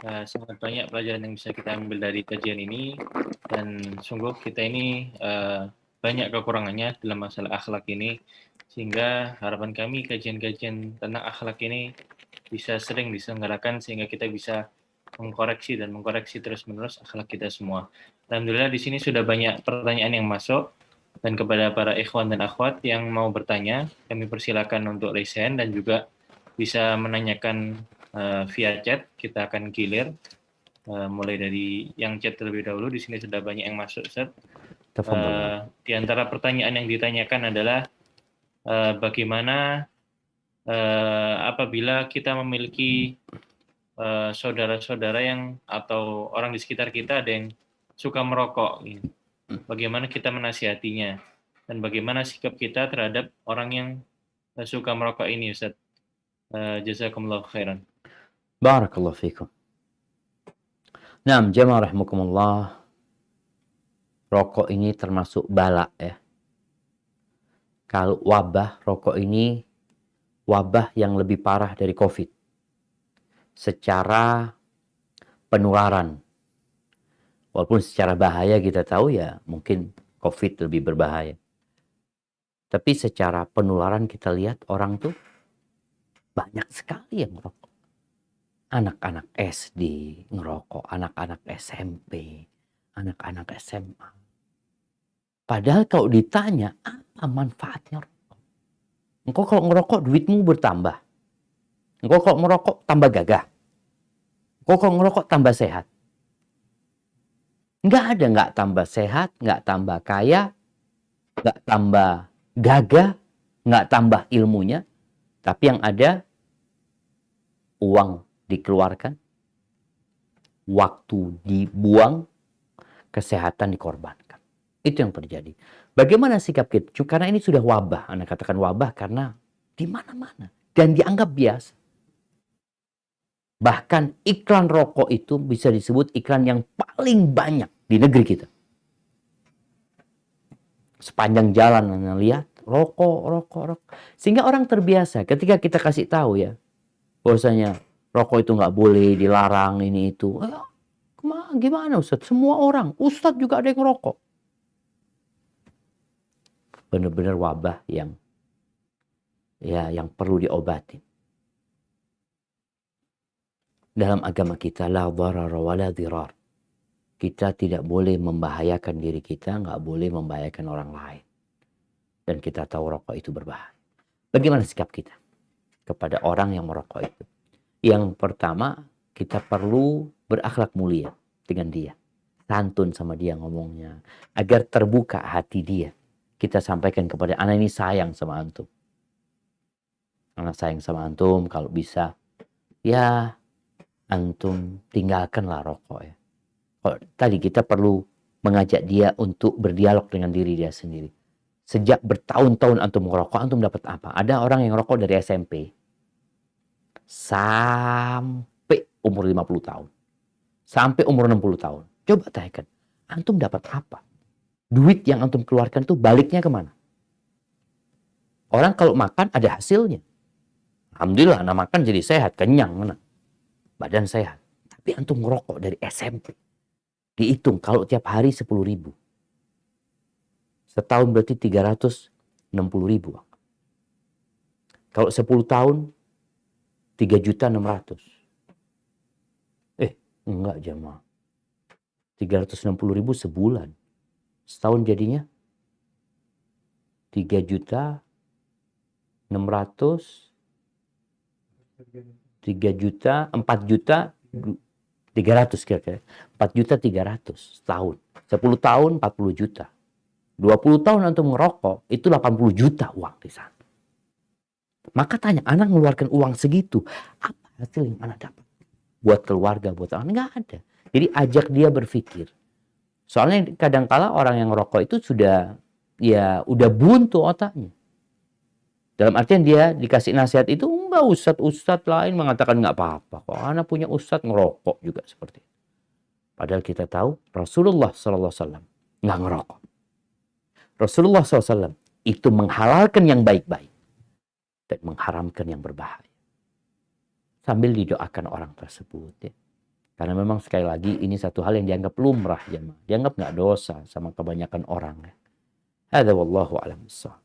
Sangat banyak pelajaran yang bisa kita ambil dari kajian ini, dan sungguh kita ini banyak kekurangannya dalam masalah akhlak ini, sehingga harapan kami kajian-kajian tentang akhlak ini bisa sering diselenggarakan sehingga kita bisa mengkoreksi terus-menerus akhlak kita semua. Alhamdulillah di sini sudah banyak pertanyaan yang masuk, dan kepada para ikhwan dan akhwat yang mau bertanya, kami persilakan untuk raise hand dan juga bisa menanyakan via chat. Kita akan gilir mulai dari yang chat terlebih dahulu. Di sini sudah banyak yang masuk, Ustaz. Di antara pertanyaan yang ditanyakan adalah bagaimana apabila kita memiliki saudara-saudara yang atau orang di sekitar kita ada yang suka merokok, bagaimana kita menasihatinya dan bagaimana sikap kita terhadap orang yang suka merokok ini, Ustaz. Jazakumullah khairan. Barakallahu fikum. Naam, jamaah rahimakumullah. Rokok ini termasuk bala ya. Kalau wabah, rokok ini wabah yang lebih parah dari COVID. Secara penularan. Walaupun secara bahaya kita tahu ya mungkin COVID lebih berbahaya. Tapi secara penularan kita lihat orang tuh banyak sekali yang merokok. Anak-anak SD ngerokok, anak-anak SMP, anak-anak SMA. Padahal kalau ditanya, apa manfaatnya rokok? Engkau kalau ngerokok duitmu bertambah. Engkau kalau merokok tambah gagah. Engkau kalau ngerokok tambah sehat. Nggak tambah sehat, nggak tambah kaya, nggak tambah gagah, nggak tambah ilmunya. Tapi yang ada, uang dikeluarkan, waktu dibuang, kesehatan dikorbankan. Itu yang terjadi. Bagaimana sikap kita? Karena ini sudah wabah. Anda katakan wabah karena di mana-mana. Dan dianggap biasa. Bahkan iklan rokok itu bisa disebut iklan yang paling banyak di negeri kita. Sepanjang jalan Anda lihat, rokok. Sehingga orang terbiasa ketika kita kasih tahu ya, bahwasanya rokok itu nggak boleh, dilarang, ini itu. Gimana Ustadz? Semua orang, Ustadz juga ada yang rokok. Benar-benar wabah yang perlu diobati. Dalam agama kita, la dharara wa la dhirar. Kita tidak boleh membahayakan diri kita, nggak boleh membahayakan orang lain. Dan kita tahu rokok itu berbahaya. Bagaimana sikap kita kepada orang yang merokok itu? Yang pertama, kita perlu berakhlak mulia dengan dia. Santun sama dia ngomongnya. Agar terbuka hati dia. Kita sampaikan kepada anak ini sayang sama antum. Anak sayang sama antum, kalau bisa ya antum tinggalkanlah rokok ya. Kalau tadi kita perlu mengajak dia untuk berdialog dengan diri dia sendiri. Sejak bertahun-tahun antum merokok, antum dapat apa? Ada orang yang rokok dari SMP sampai umur 50 tahun. Sampai umur 60 tahun. Coba tanyakan, antum dapat apa? Duit yang antum keluarkan tuh baliknya kemana? Orang kalau makan ada hasilnya. Alhamdulillah, anak makan jadi sehat, kenyang, mana? Badan sehat. Tapi antum ngerokok dari SMP. Dihitung kalau tiap hari 10.000. Setahun berarti 360.000. Kalau 10 tahun 3.600.000. Enggak jamaah. 360.000 sebulan. Setahun jadinya 3.600.000, 4.300.000 kira-kira. 4.300.000 setahun. 10 tahun 40 juta. 20 tahun antum ngerokok, itu 80 juta uang di sana. Maka tanya, anak mengeluarkan uang segitu, apa hasil yang anak dapat? Buat keluarga, buat anak, nggak ada. Jadi ajak dia berpikir. Soalnya kadang-kala orang yang ngerokok itu sudah buntu otaknya. Dalam artian dia dikasih nasihat itu, enggak, ustadz lain mengatakan nggak apa-apa. Kok anak punya ustadz ngerokok juga seperti itu. Padahal kita tahu Rasulullah SAW nggak ngerokok. Rasulullah SAW itu menghalalkan yang baik-baik dan mengharamkan yang berbahaya. Sambil didoakan orang tersebut. Ya. Karena memang sekali lagi ini satu hal yang dianggap lumrah jemaah. Dianggap nggak dosa sama kebanyakan orang. Hadza wallahu a'lam bissawab.